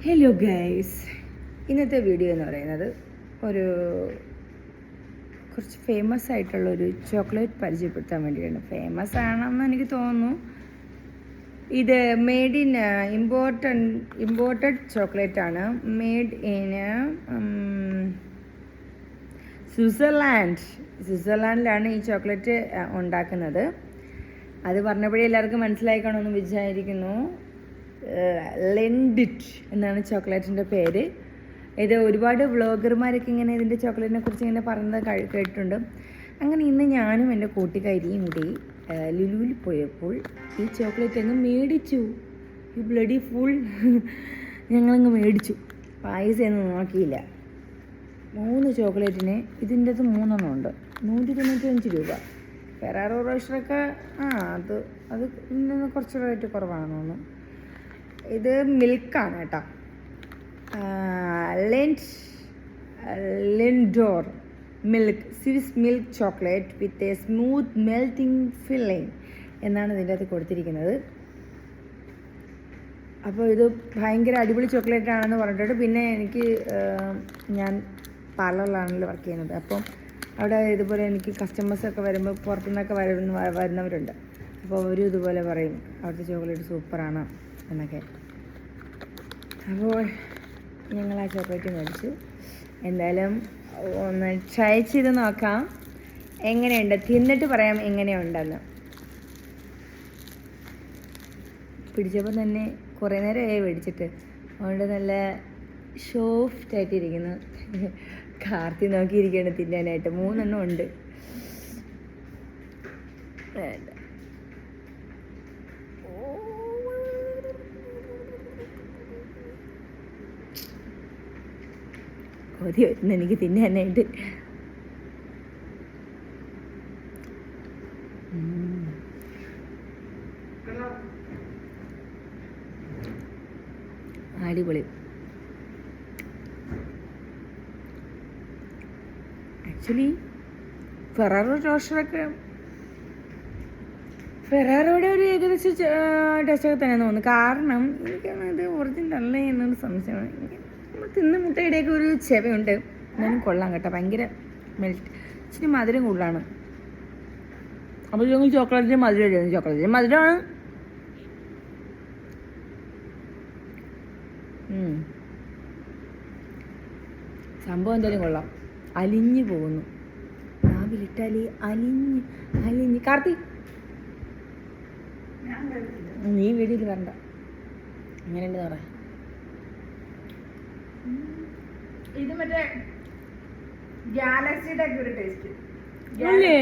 Hello guys, ഇന്നത്തെ video എന്ന് പറയുന്നത് കുറച്ച് ഫേമസ് ആയിട്ടുള്ളൊരു ചോക്ലേറ്റ് പരിചയപ്പെടുത്താൻ വേണ്ടിയിട്ടാണ്. ഫേമസ് ആണെന്ന് എനിക്ക് തോന്നുന്നു. ഇത് മെയ്ഡ് ഇൻ ഇമ്പോർട്ടഡ് ചോക്ലേറ്റ് ആണ്. മെയ്ഡ് ഇൻ സ്വിറ്റ്സർലാൻഡിലാണ് ഈ ചോക്ലേറ്റ് ഉണ്ടാക്കുന്നത്. അത് പറഞ്ഞപ്പോഴേ എല്ലാവർക്കും മനസ്സിലായിക്കണമെന്ന് വിചാരിക്കുന്നു. ലെൻഡിറ്റ് എന്നാണ് ചോക്ലേറ്റിൻ്റെ പേര്. ഇത് ഒരുപാട് വ്ളോഗർമാരൊക്കെ ഇങ്ങനെ ഇതിൻ്റെ ചോക്ലേറ്റിനെ കുറിച്ച് ഇങ്ങനെ പറയുന്നത് കേട്ടിട്ടുണ്ട്. അങ്ങനെ ഇന്ന് ഞാനും എൻ്റെ കൂട്ടുകാരിയും കൂടി ലുലുവിൽ പോയപ്പോൾ ഈ ചോക്ലേറ്റ് അങ്ങ് മേടിച്ചു. ഈ ബ്ലഡി ഫുൾ ഞങ്ങളങ്ങ് മേടിച്ചു. പായസമൊന്നും നോക്കിയില്ല. 3 ചോക്ലേറ്റിന് ഇതിൻ്റെ 3 ഉണ്ട്. 195 രൂപ. ഫെറാറോ റോഷറൊക്കെ അത് ഇതിൽ നിന്ന് കുറച്ച് റേറ്റ് കുറവാണെന്ന് തോന്നുന്നു. ഇത് മിൽക്കാണ് കേട്ടോ. Lindor milk Swiss milk chocolate with a smooth melting filling എന്നാണ് ഇതിൻ്റെ അകത്ത് കൊടുത്തിരിക്കുന്നത്. അപ്പോൾ ഇത് ഭയങ്കര അടിപൊളി ചോക്ലേറ്റ് ആണെന്ന് പറഞ്ഞിട്ട് പിന്നെ ഞാൻ പാർലറിലാണല്ലോ വർക്ക് ചെയ്യുന്നത്. അപ്പം അവിടെ ഇതുപോലെ എനിക്ക് കസ്റ്റമേഴ്സൊക്കെ വരുമ്പോൾ പുറത്തുനിന്നൊക്കെ വരുന്നവരുണ്ട്. അപ്പോൾ അവരും ഇതുപോലെ പറയും അവിടുത്തെ ചോക്ലേറ്റ് സൂപ്പറാണ് എന്നൊക്കെ. അപ്പോൾ ഞങ്ങൾ ആ ചോക്ലേറ്റ് മേടിച്ചു. എന്തായാലും ഒന്ന് ട്രൈ ചെയ്ത് നോക്കാം എങ്ങനെയുണ്ട്, തിന്നിട്ട് പറയാം എങ്ങനെയുണ്ടെന്ന്. പിടിച്ചപ്പോൾ തന്നെ കുറേ നേരമായി മേടിച്ചിട്ട്, അതുകൊണ്ട് നല്ല സോഫ്റ്റായിട്ടിരിക്കുന്നു. കാർത്തി നോക്കിയിരിക്കുകയാണ് തിന്നാനായിട്ട്. 3 എണ്ണം ഉണ്ട്. കൊതി വരുന്നു എനിക്ക് തിന്നാനായിട്ട്. അടിപൊളി. ആക്ച്വലി ഫെറാറോയുടെ ഒരു ഏകദേശം ടേസ്റ്റൊക്കെ തന്നെ തോന്നുന്നു. കാരണം എനിക്കാണ് ഇത് ഒറിജിനൽ അല്ലേ എന്നൊരു സംശയമാണ്. നമ്മൾ തിന്ന മുട്ടയുടെയൊക്കെ ഒരു ചെവയുണ്ട്. എന്നാലും കൊള്ളാം കേട്ടോ. ഭയങ്കര ഇച്ചിരി മധുരം കൂടുതലാണ്. അപ്പോൾ ചോക്ലേറ്റിന് മധുരമാണ്. സംഭവം എന്തായാലും കൊള്ളാം. അലിഞ്ഞു പോകുന്നു. നാവിലിട്ടാലി അലിഞ്ഞ് കാർത്തി നീ വീട്ടിൽ വരണ്ട. അങ്ങനെയുണ്ട് പറ. ഇത് മറ്റേ ഗാലക്സിയുടെ ഒക്കെ ഒരു ടേസ്റ്റ് അല്ലേ?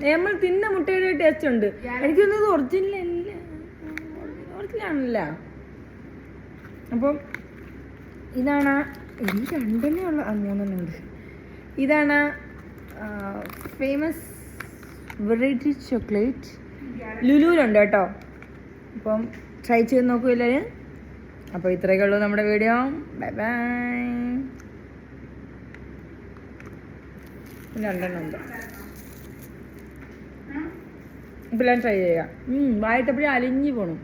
നമ്മൾ തിന്ന മുട്ടയുടെ ടേസ്റ്റ് ഉണ്ട്. എനിക്ക് തോന്നുന്നത് ഒറിജിനലാണല്ല. അപ്പം ഇതാണ്. എനിക്ക് 2 ഉള്ള 3 ഉണ്ട്. ഇതാണ് ഫേമസ് വെറൈറ്റി ചോക്ലേറ്റ്. ലുലുവിലുണ്ട് കേട്ടോ. അപ്പം ട്രൈ ചെയ്ത് നോക്കൂ എല്ലാവരും. അപ്പോൾ ഇത്രയൊക്കെ ഉള്ളൂ നമ്മുടെ വീഡിയോ. Bye bye. 2 ഉണ്ട്. ഇപ്പം എല്ലാം ട്രൈ ചെയ്യാം. വായിട്ടപ്പോഴേ അലിഞ്ഞു പോണു.